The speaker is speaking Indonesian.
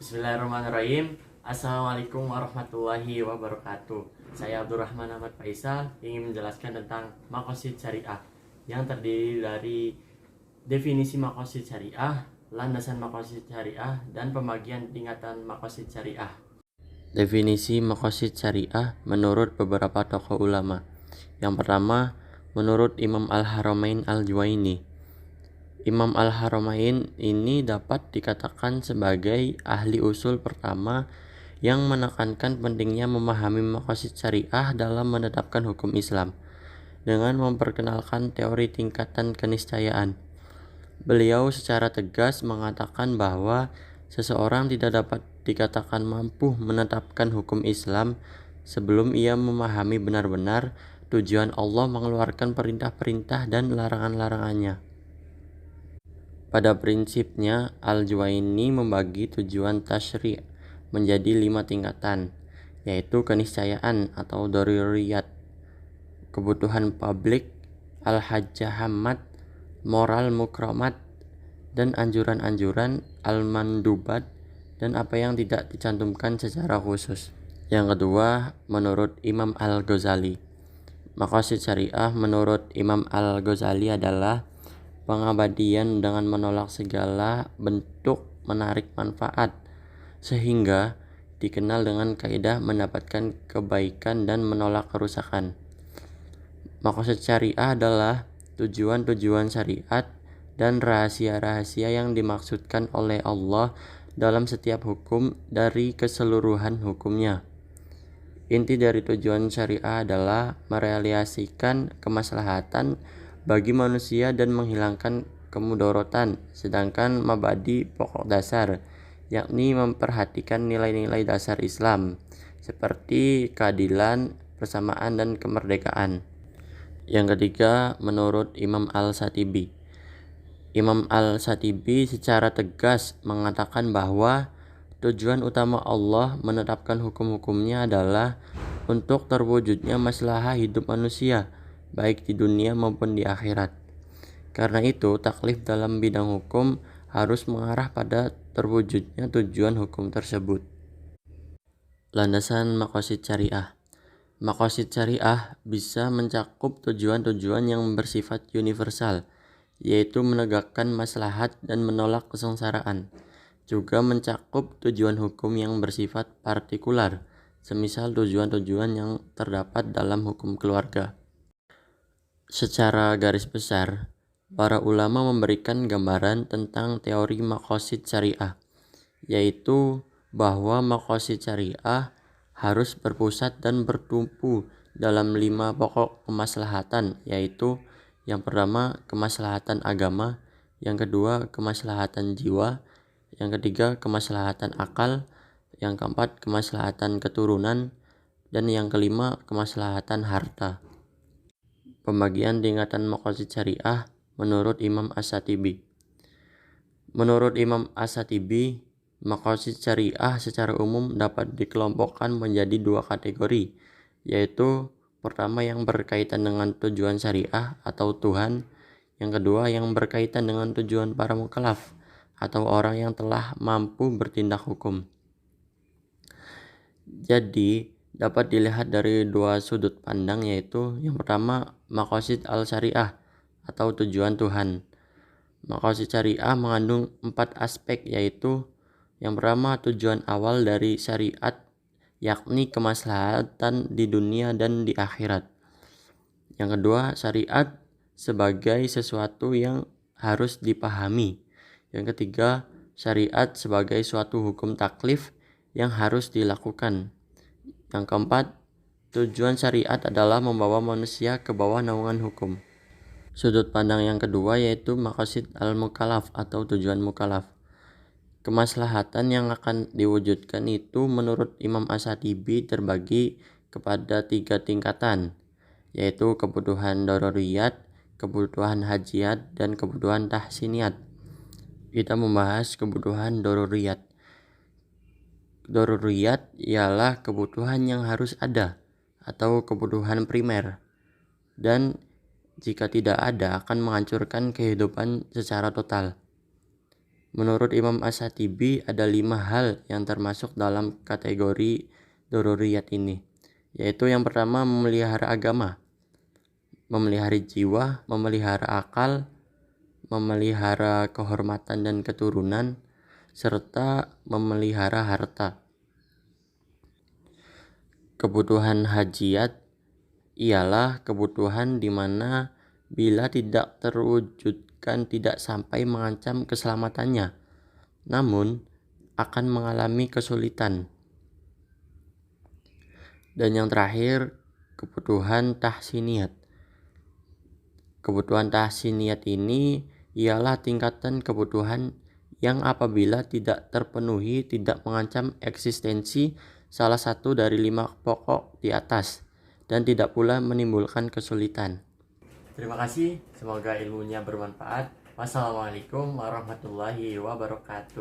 Bismillahirrahmanirrahim. Assalamualaikum warahmatullahi wabarakatuh. Saya Abdurrahman Ahmad Faisal ingin menjelaskan tentang maqasid syariah yang terdiri dari definisi maqasid syariah, landasan maqasid syariah, dan pembagian tingkatan maqasid syariah. Definisi maqasid syariah menurut beberapa tokoh ulama. Yang pertama, menurut Imam Al-Haramain Al-Juwaini. Imam Al-Haramain ini dapat dikatakan sebagai ahli usul pertama yang menekankan pentingnya memahami maqasid syariah dalam menetapkan hukum Islam dengan memperkenalkan teori tingkatan keniscayaan. Beliau secara tegas mengatakan bahwa seseorang tidak dapat dikatakan mampu menetapkan hukum Islam sebelum ia memahami benar-benar tujuan Allah mengeluarkan perintah-perintah dan larangan-larangannya. Pada prinsipnya, Al-Juwaini membagi tujuan tasyri' menjadi 5 tingkatan, yaitu keniscayaan atau daruriyat, kebutuhan publik, al-hajjah hammat, moral mukramat, dan anjuran-anjuran al-mandubat, dan apa yang tidak dicantumkan secara khusus. Yang kedua, menurut Imam Al-Ghazali. Maqasid syariah menurut Imam Al-Ghazali adalah pengabadian dengan menolak segala bentuk menarik manfaat, sehingga dikenal dengan kaidah mendapatkan kebaikan dan menolak kerusakan. Maqasid syariah adalah tujuan-tujuan syariat dan rahasia-rahasia yang dimaksudkan oleh Allah dalam setiap hukum dari keseluruhan hukumnya. Inti dari tujuan syariah adalah merealisasikan kemaslahatan bagi manusia dan menghilangkan kemudorotan, sedangkan mabadi pokok dasar, yakni memperhatikan nilai-nilai dasar Islam, seperti keadilan, persamaan, dan kemerdekaan. Yang ketiga, menurut Imam Al-Shatibi. Imam Al-Shatibi secara tegas mengatakan bahwa tujuan utama Allah menetapkan hukum-hukumnya adalah untuk terwujudnya maslahah hidup manusia, baik di dunia maupun di akhirat. Karena itu, taklif dalam bidang hukum harus mengarah pada terwujudnya tujuan hukum tersebut. Landasan maqasid syariah. Maqasid syariah bisa mencakup tujuan-tujuan yang bersifat universal, yaitu menegakkan maslahat dan menolak kesengsaraan. Juga mencakup tujuan hukum yang bersifat partikular, semisal tujuan-tujuan yang terdapat dalam hukum keluarga. Secara garis besar, para ulama memberikan gambaran tentang teori maqasid syariah, yaitu bahwa maqasid syariah harus berpusat dan bertumpu dalam 5 pokok kemaslahatan, yaitu yang pertama kemaslahatan agama, yang kedua kemaslahatan jiwa, yang ketiga kemaslahatan akal, yang keempat kemaslahatan keturunan, dan yang kelima kemaslahatan harta. Pembagian tingkatan maqasid syariah menurut Imam As-Shatibi. Menurut Imam As-Shatibi, maqasid syariah secara umum dapat dikelompokkan menjadi 2 kategori, yaitu pertama yang berkaitan dengan tujuan syariah atau Tuhan, yang kedua yang berkaitan dengan tujuan para mukallaf atau orang yang telah mampu bertindak hukum. Jadi, dapat dilihat dari 2 sudut pandang, yaitu yang pertama maqasid al-syariah atau tujuan Tuhan. Maqasid syariah mengandung 4 aspek, yaitu yang pertama tujuan awal dari syariat, yakni kemaslahatan di dunia dan di akhirat. Yang kedua, syariat sebagai sesuatu yang harus dipahami. Yang ketiga, syariat sebagai suatu hukum taklif yang harus dilakukan. Yang keempat, tujuan syariat adalah membawa manusia ke bawah naungan hukum. Sudut pandang yang kedua yaitu maqasid al-mukallaf atau tujuan mukallaf. Kemaslahatan yang akan diwujudkan itu menurut Imam As-Shatibi terbagi kepada 3 tingkatan, yaitu kebutuhan daruriyat, kebutuhan hajiat, dan kebutuhan tahsiniyat. Kita membahas kebutuhan daruriyat. Daruriyat ialah kebutuhan yang harus ada atau kebutuhan primer, dan jika tidak ada akan menghancurkan kehidupan secara total. Menurut Imam Asy-Syatibi ada 5 hal yang termasuk dalam kategori doruriyat ini, yaitu yang pertama memelihara agama, memelihara jiwa, memelihara akal, memelihara kehormatan dan keturunan, serta memelihara harta. Kebutuhan hajiyat ialah kebutuhan di mana bila tidak terwujudkan tidak sampai mengancam keselamatannya, namun akan mengalami kesulitan. Dan yang terakhir, kebutuhan tahsiniyat. Kebutuhan tahsiniyat ini ialah tingkatan kebutuhan yang apabila tidak terpenuhi tidak mengancam eksistensi salah satu dari 5 pokok di atas dan tidak pula menimbulkan kesulitan. Terima kasih, semoga ilmunya bermanfaat. Wassalamualaikum warahmatullahi wabarakatuh.